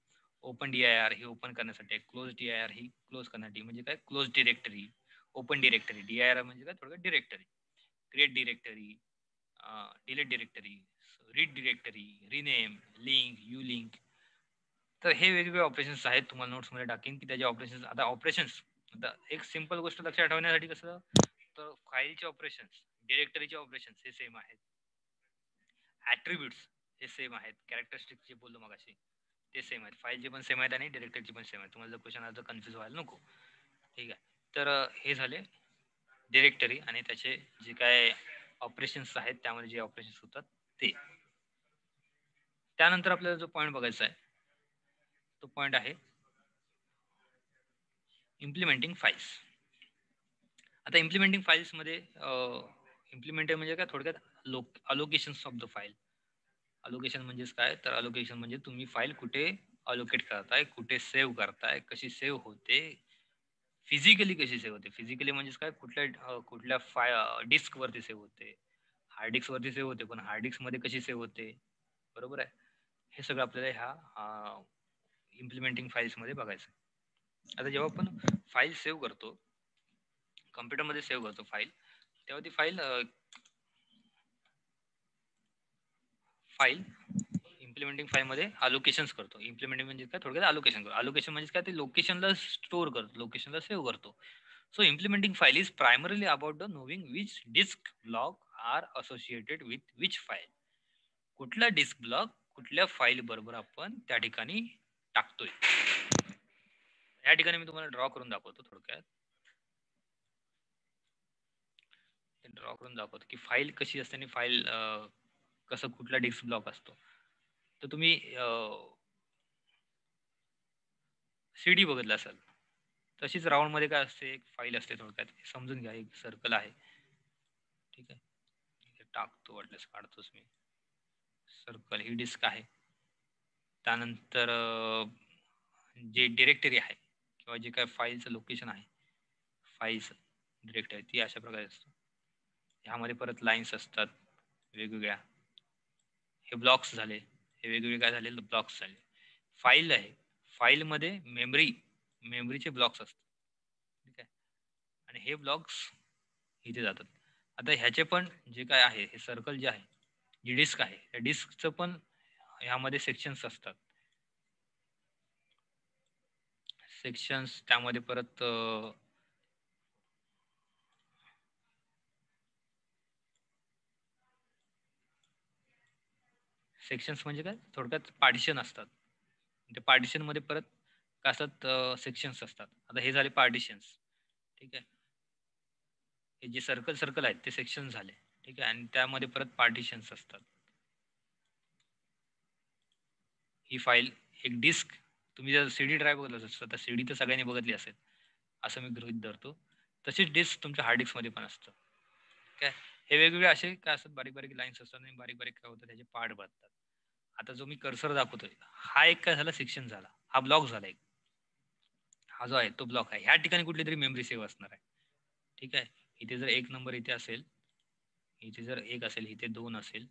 ओपन DIR ही ओपन करण्यासाठी, क्लोज DIR ही क्लोज करण्यासाठी, म्हणजे काय, close directory, open directory. DIR म्हणजे काय, थोडक्यात directory. Create directory, delete directory, read directory, rename, link, you link. तर हे वेगवेगळे ऑपरेशन्स आहेत. तुम्हाला नोट्समध्ये टाकेन की त्याचे ऑपरेशन्स. आता ऑपरेशन्स, आता एक सिंपल गोष्ट लक्षात ठेवण्यासाठी कसं, तर फाईलचे ऑपरेशन्स, डिरेक्टरीचे ऑपरेशन्स हे सेम आहेत. ॲट्रिब्यूट्स हे सेम आहेत. कॅरेक्टरिस्टिक जे बोललो मगाशी ते सेम आहेत. फाईलचे पण सेम आहेत आणि डिरेक्टरीचे पण सेम आहेत. तुम्हाला जर क्वेश्चन आला तर कन्फ्युज व्हायला नको. ठीक आहे. तर हे झाले डिरेक्टरी आणि त्याचे जे काय ऑपरेशन्स आहेत, त्यामध्ये जे ऑपरेशन्स होतात ते. त्यानंतर आपल्याला जो पॉईंट बघायचा आहे तो पॉईंट आहे इम्प्लिमेंटिंग फाईल्स. आता इम्प्लिमेंटिंग फाईल्स मध्ये इम्प्लिमेंट म्हणजे काय, थोडक्यात अलोकेशन्स ऑफ द फाईल. अलोकेशन म्हणजेच काय, तर अलोकेशन म्हणजे तुम्ही फाईल कुठे अलोकेट करताय, कुठे सेव्ह करताय, कशी सेव्ह होते, फिजिकली कशी सेव्ह होते. फिजिकली म्हणजेच काय, कुठल्या डिस्क वरती सेव्ह होते, हार्ड डिस्क वरती सेव्ह होते, पण हार्ड डिस्क मध्ये कशी सेव्ह होते, बरोबर आहे. हे सगळं आपल्याला ह्या इम्प्लिमेंटिंग फाईल्स मध्ये बघायचं. आता जेव्हा आपण फाईल सेव्ह करतो, कम्प्युटरमध्ये सेव्ह करतो फाईल, तेव्हा ती फाईल इम्प्लिमेंटिंग फाईल मध्ये अलोकेशन्स करतो. इम्प्लिमेंटिंग म्हणजे काय, थोडक्यात अलोकेशन करतो. अलोकेशन म्हणजे काय, ते लोकेशनला स्टोअर करतो, लोकेशनला सेव्ह करतो. So implementing file is primarily about the knowing which disk block are associated with which file. कुठला डिस्क ब्लॉक कुठल्या फाईल बरोबर आपण त्या ठिकाणी टाकतोय. या ठिकाणी मी तुम्हाला ड्रॉ करून दाखवतो थोडक्यात. ड्रॉ करून दाखवतो की फाईल कशी असते आणि फाईल कसं, कुठला डिस्क ब्लॉक असतो. तर तुम्ही CD बघितलं असेल, तशीच राऊंड मध्ये काय असते, एक फाईल असते. थोडक्यात समजून घ्या, एक सर्कल आहे. ठीक आहे. टाकतो, वाटल्यास काढतोच मी. सर्कल ही डिस्क आहे. त्यानंतर जे डिरेक्टरी आहे किंवा जे काय फाईलचं लोकेशन आहे, फाईल्स डिरेक्टरी ती अशा प्रकारे असतो. ह्यामध्ये परत लाईन्स असतात वेगवेगळ्या. हे ब्लॉक्स झाले, हे वेगवेगळे काय झाले, ब्लॉक्स झाले. फाईल आहे, फाईलमध्ये मेमरीचे ब्लॉक्स असतात. ठीक आहे. आणि हे ब्लॉक्स इथे जातात. आता ह्याचे पण जे काय आहे, हे सर्कल जे आहे, जी डिस्क आहे, त्या डिस्कचं पण ह्यामध्ये सेक्शन्स असतात. सेक्शन्स, त्यामध्ये परत सेक्शन्स म्हणजे काय, थोडक्यात पार्टिशन असतात. ते पार्टिशन मध्ये परत काय असतात, सेक्शन्स असतात. आता हे झाले पार्टिशन्स, ठीक आहे. हे जे सर्कल सर्कल आहेत ते सेक्शन झाले, ठीक आहे. आणि त्यामध्ये परत पार्टिशन्स असतात. ही फाईल एक डिस्क, तुम्ही जर सीडी ड्राईव्ह बघत असाल तर सीडी तर सगळ्यांनी बघितली असेल असं मी गृहीत धरतो. तशीच डिस्क तुमच्या हार्ड डिस्क मध्ये पण असतं. काय हे वेगवेगळे असे काय असतात, बारीक बारीक लाईन्स असतात आणि बारीक बारीक काय होतं त्याचे पार्ट बनतात. आता जो मी कर्सर दाखवतोय हा एक काय झाला, सेक्शन झाला, हा ब्लॉक झाला एक. हा जो आहे तो ब्लॉक आहे. ह्या ठिकाणी कुठली तरी मेमरी सेव्ह असणार आहे, ठीक आहे. इथे जर एक नंबर इथे असेल, इथे जर एक असेल, इथे दोन असेल,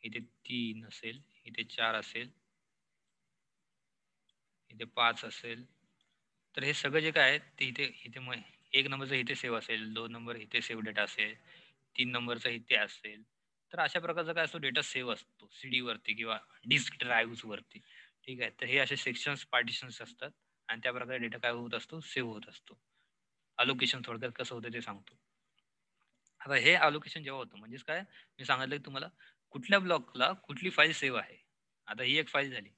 इथे तीन असेल, इथे चार असेल, इथे पाच असेल, तर हे सगळं जे काय आहे ते इथे इथे एक नंबरचा इथे सेव्ह असेल, दोन नंबर इथे सेव्ह डेटा असेल, तीन नंबरचा इथे असेल. तर अशा प्रकारचा काय असतो, डेटा सेव्ह असतो सीडी वरती किंवा डिस्क ड्राईव्ह वरती, ठीक आहे. तर हे असे सेक्शन्स पार्टिशन्स असतात आणि त्या प्रकारे डेटा काय होत असतो, सेव्ह होत असतो. अलोकेशन थोडक्यात कसं होतं ते सांगतो. आता हे अलोकेशन जेव्हा होतं म्हणजेच काय, मी सांगितलं की तुम्हाला कुठल्या ब्लॉकला कुठली फाईल सेव्ह आहे. आता ही एक फाईल झाली,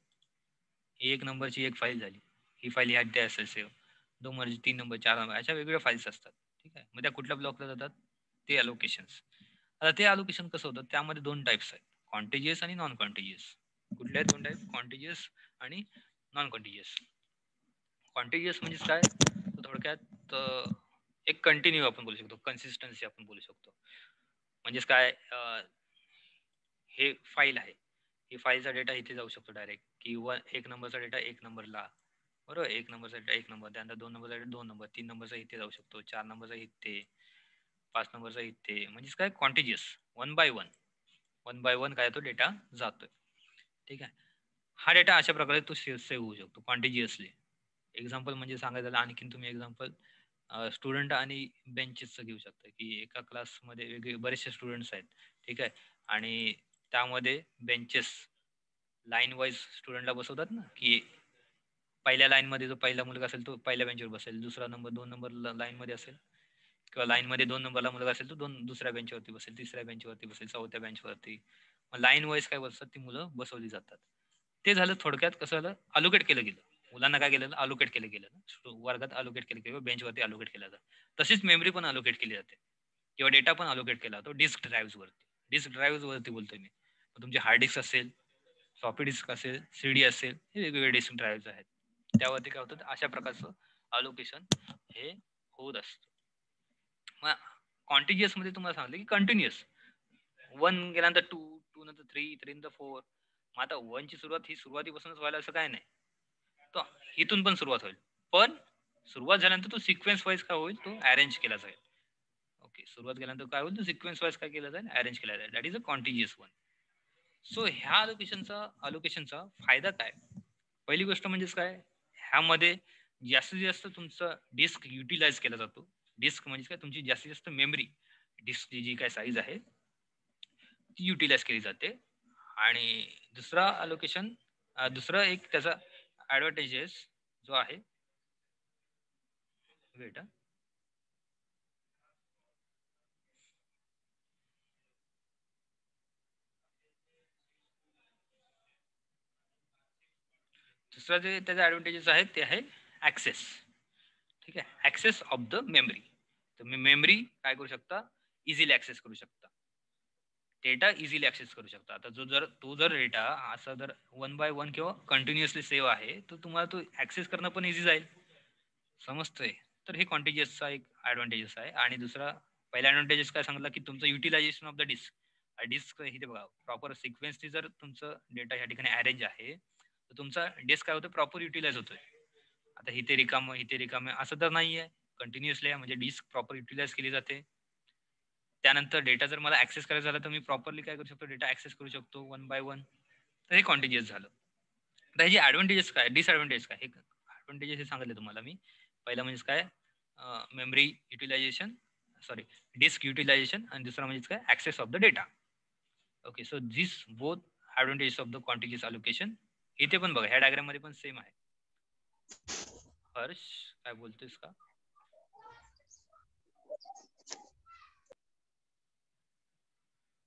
ही एक नंबरची एक फाईल झाली, ही फाईल ह्या इथे असेल सेव्ह, दोन नंबरची, तीन नंबर, चार नंबर, अशा वेगवेगळ्या फाईल्स असतात, ठीक आहे. मग त्या कुठल्या ब्लॉकला जातात, ते अलोकेशन्स. आता ते अलोकेशन कसं होतं, त्यामध्ये दोन टाईप्स आहेत, कॉन्टिजियस आणि नॉन कॉन्टिजियस. कुठले आहेत दोन टाईप, कॉन्टिजियस आणि नॉन कॉन्टिजियस. कॉन्टिजियस म्हणजे काय, थोडक्यात एक कंटिन्यू आपण बोलू शकतो, कन्सिस्टन्सी आपण बोलू शकतो. म्हणजेच काय, हे फाईल आहे, ही फाईलचा डेटा इथे जाऊ शकतो डायरेक्ट, किंवा एक नंबरचा डेटा एक नंबरला, बरोबर, एक नंबरचा डेटा एक नंबर, त्यानंतर दोन नंबरचा डेटा दोन नंबर, तीन नंबरचा इथे जाऊ शकतो, चार नंबरचा इथे, पाच नंबरचा इथे. म्हणजेच काय, कॉन्टिजियस, वन बाय वन काय तो डेटा जातोय, ठीक आहे. हा डेटा अशा प्रकारे तो सेव्ह होऊ शकतो कॉन्टिजियसली. एक्झाम्पल म्हणजे सांगायचं झालं आणखीन तुम्ही एक्झाम्पल स्टुडंट आणि बेंचेसचं घेऊ शकता, की एका क्लासमध्ये वेगळे बरेचसे स्टुडंट्स आहेत, ठीक आहे. आणि त्यामध्ये बेंचेस लाईन वाईज स्टुडंटला बसवतात ना, की पहिल्या लाईन मध्ये जो पहिला मुलगा असेल तो पहिल्या बेंचवर बसेल, दुसरा नंबर दोन नंबर लाईन मध्ये असेल, किंवा लाईन मध्ये दोन नंबरला मुलगा असेल तो दुसऱ्या बेंचवरती बसेल, तिसऱ्या बेंचवरती बसेल, चौथ्या बेंचवरती. मग लाईन वाईज काय बसतात, ती मुलं बसवली जातात. ते झालं थोडक्यात, कसं झालं, अलोकेट केलं गेलं मुलांना, काय केलं, अलोकेट केलं गेलं वर्गात, अलोकेट केलं गेलं, बेंचवरती अलोकेट केलं जातं. तशीच मेमरी पण अलोकेट केली जाते, किंवा डेटा पण अलोकेट केला जातो डिस्क ड्राईव्ह वरती. डिस्क ड्राईव्ह वरती बोलतोय मी, तुमचे हार्ड डिस्क असेल, फ्लॉपी डिस्क असेल, सीडी असेल, हे वेगवेगळे डिस्क ड्राईव्ह आहेत. त्यावरती काय होतं, अशा प्रकारचं अलोकेशन हे होत असतं. मग कॉन्टिजियस मध्ये तुम्हाला सांगितलं की कंटिन्युअस, वन गेल्यानंतर टू, टू नंतर थ्री, थ्री नंतर फोर. मग आता वन ची सुरुवात ही सुरुवातीपासूनच व्हायला असं काय नाही, तो इथून पण सुरुवात होईल, पण सुरुवात झाल्यानंतर तो सिक्वेन्स वाईज काय होईल, तो अरेंज केला जाईल. ओके, सुरुवात केल्यानंतर काय होईल, तो सिक्वेन्स वाईज काय केला जाईल, अरेंज केला जाईल. That is a contiguous one. So ह्या अलोकेशनचा फायदा काय, पहिली गोष्ट म्हणजेच काय, ह्यामध्ये जास्तीत जास्त तुमचा डिस्क युटिलाइज केला जातो. डिस्क म्हणजे काय, तुमची जास्तीत जास्त मेमरी, डिस्कची जी काय साईज आहे ती युटिलाइज केली जाते. आणि दुसरा अलोकेशन, दुसरा एक त्याचा ऍडव्हान्टेजेस जो आहे, वेट, दुसरा जे त्याचा ऍडव्हान्टेजेस आहे ते आहे ऍक्सेस, ठीक आहे. ऍक्सेस ऑफ द मेमरी, तुम्ही मेमरी काय करू शकता, इझिली ऍक्सेस करू शकता, डेटा इझिली ऍक्सेस करू शकता. आता तो जर डेटा असा जर वन बाय वन किंवा कंटिन्युअसली सेव्ह आहे, तर तुम्हाला तो ऍक्सेस करणं पण इझी जाईल, समजतंय. तर हे कॉन्टिजियसचा एक ऍडव्हान्टेजेस आहे. आणि दुसरा, पहिला ऍडव्हान्टेजेस काय सांगितलं, की तुमचं utilisation of the disk. Disk इथे बघा, प्रॉपर सिक्वेन्सनी जर तुमचं डेटा या ठिकाणी अरेंज आहे, तर तुमचा डिस्क काय होतं, प्रॉपर युटिलाइज होतोय. आता इथे रिकाम असं तर नाहीये, कंटिन्युअसली आहे, म्हणजे डिस्क प्रॉपर युटिलाइज केली जाते. त्यानंतर डेटा जर मला ऍक्सेस करायचा झाला, तर मी प्रॉपरली काय करू शकतो, डेटा ऍक्सेस करू शकतो वन बाय वन. तर हे कॉन्टिजियस झालं. तर ह्याची ऍडव्हान्टेजेस काय, डिसएडव्हान्टेजेस काय, हे ऍडव्हान्टेजेस हे सांगितले तुम्हाला मी. पहिला म्हणजे काय, memory utilisation, sorry, disk utilisation. आणि दुसरा म्हणजे काय, access of the data. Okay, so this both advantages of the contiguous allocation. इथे पण बघा, ह्या डायग्राम मध्ये पण सेम आहे. हर्ष, काय बोलतोयस का?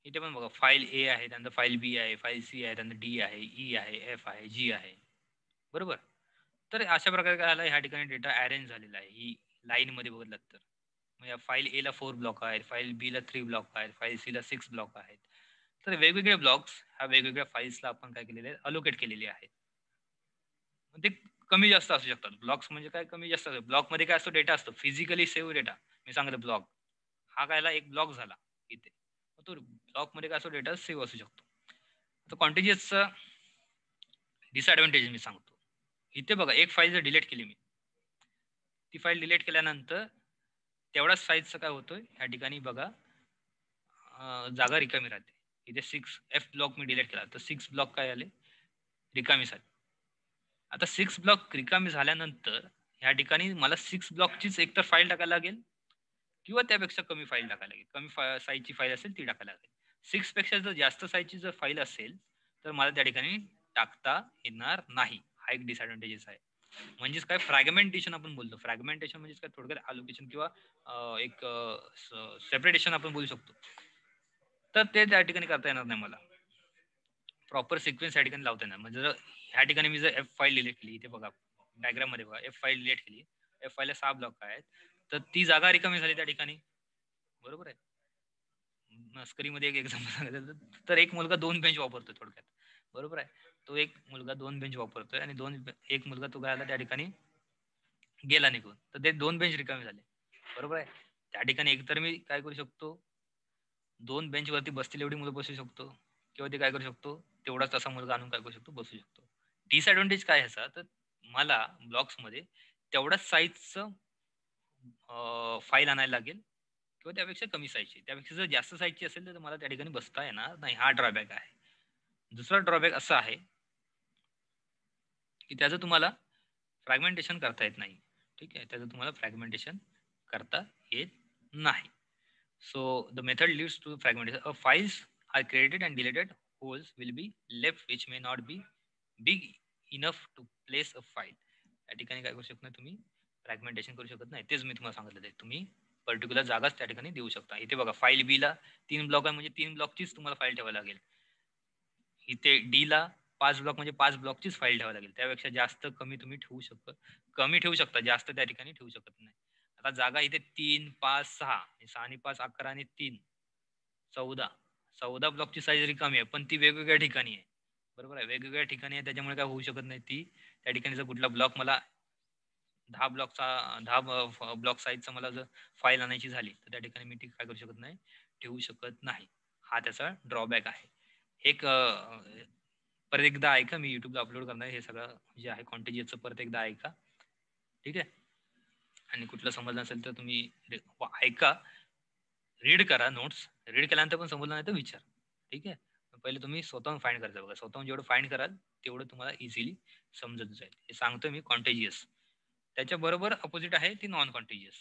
इथे पण बघा फाईल ए आहे, त्यानंतर फाईल बी आहे, फाईल सी आहे, त्यानंतर डी आहे, ई आहे, एफ आहे, जी आहे. बरोबर. तर अशा प्रकारे काय झालं, ह्या ठिकाणी डेटा अरेंज झालेला आहे. ही लाईन मध्ये बघितलं तर म्हणजे फाईल ए ला 4 ब्लॉक आहेत, फाईल बी ला 3 ब्लॉक आहेत, फाईल सी ला 6 ब्लॉक आहेत. तर वेगवेगळे ब्लॉक्स ह्या वेगवेगळ्या फाईल्सला आपण काय केलेले आहे, अलोकेट केलेले आहेत. ते कमी जास्त असू शकतात. ब्लॉक्स म्हणजे काय कमी जास्त असतो. ब्लॉकमध्ये काय असतो, डेटा असतो, फिजिकली सेव्ह डेटा. मी सांगितलं ब्लॉक हा कायला एक ब्लॉक झाला इथे. तो ब्लॉकमध्ये काय असतो, डेटा सेव्ह असू शकतो. तर कॉन्टिजियसचा डिसएडव्हांटेज मी सांगतो. इथे बघा एक फाईल जर डिलीट केली मी, ती फाईल डिलीट केल्यानंतर तेवढाच साईजचं काय होतोय ह्या ठिकाणी बघा जागा रिकामी राहते. इथे 6 एफ ब्लॉक मी डिलीट केला तर 6 ब्लॉक काय आले रिकामी झाले. आता 6 ब्लॉक रिकामी झाल्यानंतर ह्या ठिकाणी मला 6 ब्लॉकचीच एकतर फाईल टाकायला लागेल किंवा त्यापेक्षा कमी फाईल टाकायला लागेल. कमी साईजची फाईल असेल ती टाकायला लागेल. 6 पेक्षा जर जास्त साईजची जर फाईल असेल तर मला त्या ठिकाणी टाकता येणार नाही. हा एक डिसएडव्हांटेजेस आहे. म्हणजेच काय फ्रॅगमेंटेशन आपण बोलतो. फ्रॅगमेंटेशन म्हणजे काय थोडक्यात अलोकेशन किंवा एक सेपरेटेशन आपण बोलू शकतो. तर ते त्या ठिकाणी करता येणार नाही मला. प्रॉपर सिक्वेन्स या ठिकाणी लावता येणार. म्हणजे जर ह्या ठिकाणी मी जर एफ फाईल डिलीट केली, इथे बघा डायग्राम मध्ये बघा एफ फाईल डिलीट केली, एफ फाईलला 6 ब्लॉक आहेत, तर ती जागा रिकामी झाली त्या ठिकाणी. बरोबर आहे. मस्करीमध्ये एक एक्झाम्पल सांगायचं तर एक मुलगा 2 बेंच वापरतोय थोडक्यात. बरोबर आहे. तो एक मुलगा 2 बेंच वापरतोय आणि एक मुलगा तो काय त्या ठिकाणी गेला निघून. तर ते 2 बेंच रिकामे झाले. बरोबर आहे. त्या ठिकाणी एकतर मी काय करू शकतो, 2 बेंच वरती बसतील एवढी मुलं बसू शकतो किंवा ते काय करू शकतो, तेवढाच तसा मुलगा आणून काय करू शकतो, बसू शकतो. डिसएडव्हांटेज काय ह्याचा, तर मला ब्लॉक्समध्ये तेवढ्याच साईजचं फाईल आणायला लागेल किंवा त्यापेक्षा कमी साईजची. त्यापेक्षा जर जास्त साईजची असेल तर मला त्या ठिकाणी बसता येणार नाही. हा ड्रॉबॅक आहे. दुसरा ड्रॉबॅक असा आहे की त्याचं तुम्हाला फ्रॅगमेंटेशन करता येत नाही. ठीक आहे. त्याचं तुम्हाला फ्रॅगमेंटेशन करता येत नाही. So the method leads to fragmentation. Files are created and deleted. Holes will be left which may not be big enough to place a file. या ठिकाणी काय करू शकत नाही तुम्ही, फ्रॅगमेंटेशन करू शकत नाही. तेच मी तुम्हाला सांगितलं आहे. तुम्ही पर्टिक्युलर जागाच त्या ठिकाणी देऊ शकता. इथे बघा फाईल बी ला 3 ब्लॉक आहे म्हणजे 3 ब्लॉकचीच तुम्हाला फाईल ठेवावी लागेल. इथे डी ला 5 ब्लॉक म्हणजे 5 ब्लॉकचीच फाईल ठेवावी लागेल. त्यापेक्षा जास्त कमी तुम्ही कमी ठेवू शकता, जास्त त्या ठिकाणी ठेवू शकत नाही. आता जागा इथे 3, 5, 6, 6 आणि 5 11 आणि 3 14 ब्लॉकची साईज रिकामी आहे, पण ती वेगवेगळ्या ठिकाणी आहे. बरोबर आहे. वेगवेगळ्या ठिकाणी आहे त्याच्यामुळे काय होऊ शकत नाही. ती त्या ठिकाणी जर कुठला ब्लॉक मला 10 ब्लॉक साईजचा मला जर फाईल आणायची झाली तर त्या ठिकाणी मी ती काय करू शकत नाही, ठेवू शकत नाही. हा त्याचा ड्रॉबॅक आहे. एक परत एकदा ऐका, मी युट्यूबला अपलोड करणार हे सगळं जे आहे कॉन्टेजियसचं परत एकदा ऐका. ठीक आहे. आणि कुठलं समजलं असेल तर तुम्ही ऐका, रीड करा नोट्स. रीड केल्यानंतर पण समजलं नाही तर विचार. ठीक आहे. पहिले तुम्ही स्वतःहून फाइंड करायचं बघा. स्वतःहून जेवढं फाइंड कराल तेवढं तुम्हाला इझिली समजत जाईल. हे सांगतोय मी कॉन्टेजियस. त्याच्या बरोबर अपोजिट आहे ती नॉन कॉन्टेजियस.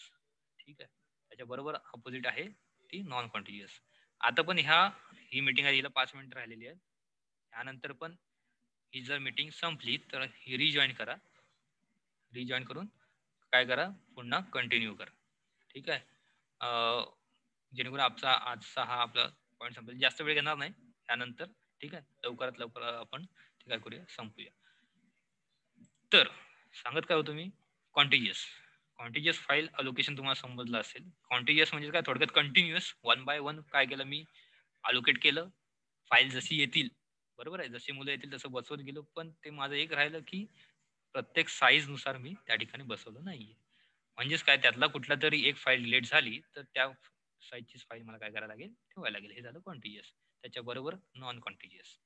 ठीक आहे. त्याच्या बरोबर अपोजिट आहे ती नॉन कॉन्टेजियस. आता पण ही मीटिंग आहे, हिला 5 मिनिटं राहिलेली आहेत. त्यानंतर पण ही जर मीटिंग संपली तर ही रिजॉईन करा. रिजॉईन करून काय करा, पुन्हा कंटिन्यू करा. ठीक आहे. जेणेकरून आजचा हा आपला पॉईंट संपेल. जास्त वेळ घेणार नाही त्यानंतर. ठीक आहे. लवकरात लवकर आपण ते काय करूया, संपूया. तर सांगत काय होतो मी, कॉन्टिजियस फाईल अलोकेशन तुम्हाला समजलं असेल. कॉन्टिजियस म्हणजे काय, थोडक्यात कंटिन्युअस 1 बाय 1 काय केलं मी, अलोकेट केलं. फाईल जशी येतील, बरोबर आहे, जशी मुलं येतील तसं बसवत गेलो. पण ते माझं एक राहिलं की प्रत्येक साईज नुसार मी त्या ठिकाणी बसवलं नाहीये. म्हणजेच काय, त्यातला कुठला तरी एक फाईल डिलीट झाली तर त्या साईजचीच फाईल मला काय करायला लागेल, ठेवायला लागेल. हे झालं कॉन्टिजियस. त्याच्याबरोबर नॉन कॉन्टिजियस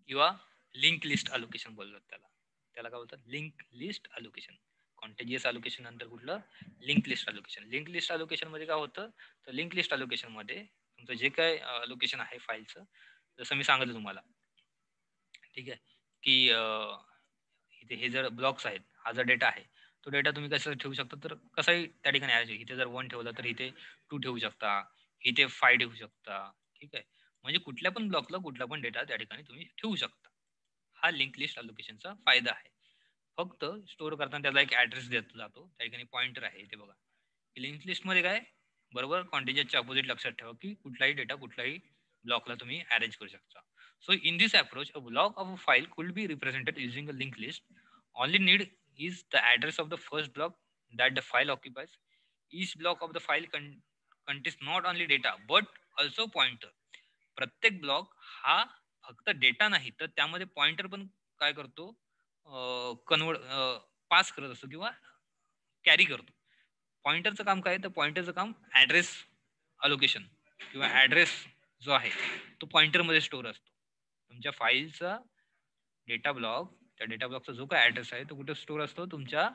किंवा लिंक लिस्ट अलोकेशन बोलतात त्याला. त्याला काय बोलतात, link list allocation. Contiguous allocation नंतर कुठलं, link list allocation. Link list allocation मध्ये काय होतं, तर लिंक लिस्ट अलोकेशन मध्ये तुमचं जे काय अलोकेशन आहे फाईलचं, जसं मी सांगितलं तुम्हाला. ठीक आहे. की इथे हे जर ब्लॉक्स आहेत, हा जर डेटा आहे, तो डेटा तुम्ही कसं ठेवू शकता, तर कसाही त्या ठिकाणी आहे. इथे जर 1 ठेवलं तर इथे 2 ठेवू शकता, इथे 5 ठेवू शकता. ठीक आहे. म्हणजे कुठल्या पण ब्लॉकला कुठला पण डेटा त्या ठिकाणी तुम्ही ठेवू शकता. हा लिंक लिस्ट अलोकेशनचा फायदा आहे. फक्त स्टोअर करताना त्याला एक ऍड्रेस देत जातो. त्या ठिकाणी पॉइंटर आहे इथे बघा. लिंक लिस्ट मध्ये काय, बरोबर कॉन्टिजेंटच्या अपोजिट लक्षात ठेवा की कुठलाही डेटा कुठल्याही ब्लॉकला तुम्ही अरेंज करू शकता. So in this approach, a block of a file could be represented using a linked list. Only need is the address of the first block that the file occupies. Each block of the file contains not only data but also pointer. प्रत्येक block हा फक्त data नाही तर त्यामध्ये pointer पण काय करतो, convert pass करत असतो किंवा कॅरी करतो. पॉइंटरचं काम काय, तर पॉइंटरचं काम ऍड्रेस अलोकेशन किंवा ऍड्रेस जो आहे तो पॉइंटरमध्ये स्टोअर असतो. तुमच्या फाईलचा डेटा ब्लॉक, त्या डेटा ब्लॉकचा जो काय ऍड्रेस आहे तो कुठे स्टोअर असतो, तुमच्या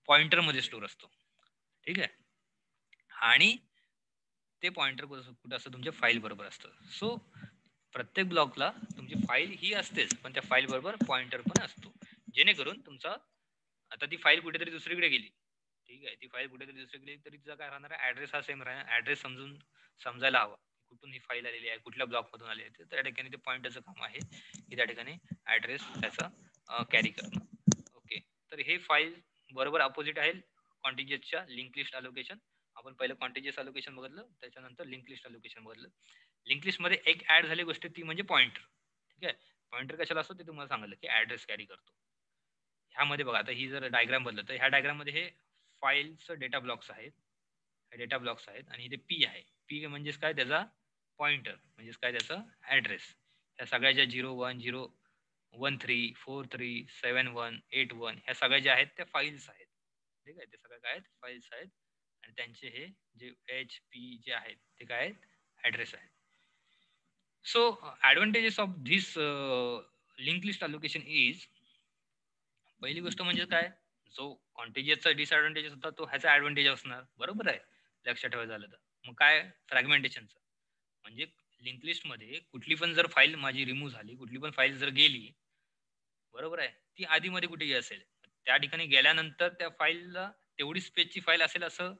पॉइंटरमध्ये स्टोअर असतो. ठीक आहे. आणि ते पॉइंटर कुठं असतं, तुमच्या फाईल बरोबर असतं. सो प्रत्येक ब्लॉकला तुमची फाईल ही असतेच, पण त्या फाईल बरोबर पॉइंटर पण असतो, जेणेकरून तुमचा आता ती फाईल कुठेतरी दुसरीकडे गेली, ठीक आहे, ती फाईल कुठेतरी दुसरीकडे गेली तरी तिचा काय राहणार आहे, ऍड्रेस हा सेम राहणार. ऍड्रेस समजायला हवा कुठून ही फाईल आलेली आहे, कुठल्या ब्लॉक मधून आली आहे. त्या ठिकाणी ते पॉइंटरचं काम आहे की त्या ठिकाणी ऍड्रेस त्याचा कॅरी करणं. ओके, तर हे फाईल बरोबर अपोजिट आहे कॉन्टिजेसच्या लिंक लिस्ट अलोकेशन. आपण पहिलं कॉन्टिजेस अलोकेशन बघितलं, त्याच्यानंतर लिंक लिस्ट अलोकेशन बघितलं. लिंक लिस्ट मध्ये एक ऍड झाली गोष्ट ती म्हणजे पॉइंटर. ठीक आहे, पॉइंटर कशाला असतो ते तुम्हाला सांगितलं की ऍड्रेस कॅरी करतो. ह्यामध्ये बघा आता ही जर डायग्राम बदलत तर ह्या डायग्राम मध्ये हे फाईलचं डेटा ब्लॉक्स आहेत, डेटा ब्लॉक्स आहेत आणि इथे पी आहे. पी म्हणजेच काय, त्याचा पॉइंटर म्हणजेच काय, त्याचा ऍड्रेस. ह्या सगळ्या ज्या 01, 0, 13, 43, 71, 81 ह्या सगळ्या ज्या आहेत त्या फाईल्स आहेत. ठीक आहे, ते सगळ्या काय आहेत, फाईल्स आहेत. आणि त्यांचे हे जे एच पी जे आहेत ते काय आहेत, ऍड्रेस आहेत. So advantages of this link list allocation is, पहिली गोष्ट म्हणजे काय, जो कॉन्टिजियसचा डिसएडव्हान्टेजेस होता तो ह्याचा ऍडव्हान्टेज असणार. बरोबर आहे, लक्षात ठेवायचं झालं तर. मग काय फ्रॅगमेंटेशनचं म्हणजे लिंक लिस्ट मध्ये कुठली पण जर फाईल माझी रिमूव्ह झाली, कुठली पण फाईल जर गेली, बरोबर आहे, ती आधीमध्ये कुठेही असेल, त्या ठिकाणी गेल्यानंतर त्या फाईलला तेवढी स्पेसची फाईल असेल असं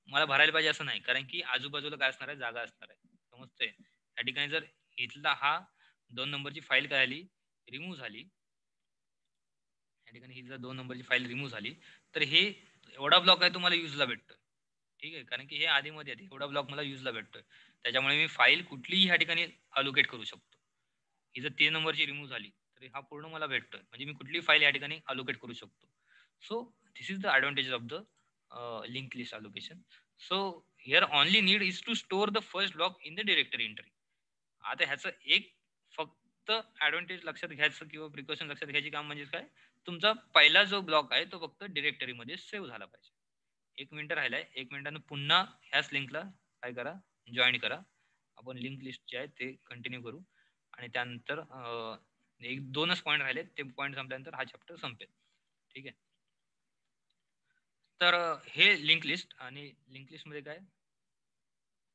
मला भरायला पाहिजे असं नाही, कारण की आजूबाजूला काय असणार आहे, जागा असणार आहे. समजतंय. त्या ठिकाणी जर इथला हा 2 नंबरची फाईल काय आली, रिमूव्ह झाली, या ठिकाणी ही जर 2 नंबरची फाईल रिमूव्ह झाली तर हे एवढा ब्लॉक आहे तुम्हाला युजला भेटतोय. ठीक आहे, कारण की हे आधीमध्ये आहे, एवढा ब्लॉक मला युजला भेटतोय. त्याच्यामुळे मी फाईल कुठलीही ह्या ठिकाणी अलोकेट करू शकतो. ही जर 3 नंबरची रिमूव्ह झाली तर हा पूर्ण मला भेटतोय, म्हणजे मी कुठलीही फाईल या ठिकाणी अलोकेट करू शकतो. So this is the advantage of the link list allocation. So here only need is to store the first block in the directory entry. आता ह्याचं एक फक्त ऍडव्हान्टेज लक्षात घ्यायचं किंवा प्रिकॉशन लक्षात घ्यायची काम म्हणजे काय, तुमचा पहिला जो ब्लॉक आहे तो फक्त डिरेक्टरीमध्ये सेव्ह झाला पाहिजे. 1 मिनिट राहिलाय, 1 मिनिटानं पुन्हा ह्याच लिंकला काय करा, जॉईन करा. आपण लिंक लिस्ट जे आहे ते कंटिन्यू करू आणि त्यानंतर एक 2च पॉईंट राहिले, ते पॉईंट संपल्यानंतर हा चॅप्टर संपेल. ठीक आहे, तर हे लिंक लिस्ट आणि लिंक लिस्ट मध्ये काय,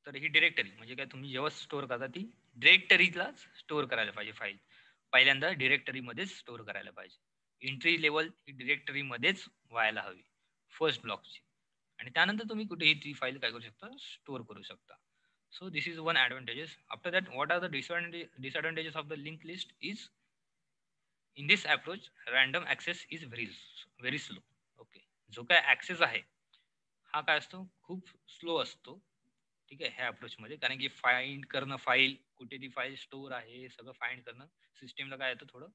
तर ही डिरेक्टरी म्हणजे काय, तुम्ही जेव्हा स्टोअर करता ती डिरेक्टरीला स्टोअर करायला पाहिजे. फाईल पहिल्यांदा डिरेक्टरीमध्येच स्टोअर करायला पाहिजे. एंट्री लेवल ही डिरेक्टरीमध्येच व्हायला हवी फर्स्ट ब्लॉकची, आणि त्यानंतर तुम्ही कुठेही ती फाईल काय करू शकता, स्टोअर करू शकता. So this is one advantages. After that what are the disadvantages of the link list is, in this approach random access is very slow. Okay, जो काय ऍक्सेस आहे हा काय असतो, खूप स्लो असतो. ठीक आहे, ह्या अप्रोच मध्ये, कारण की फाइंड करणं फाईल कुठे ती फाईल स्टोअर आहे हे सगळं फाइंड करणं सिस्टीमला काय येतं थोडं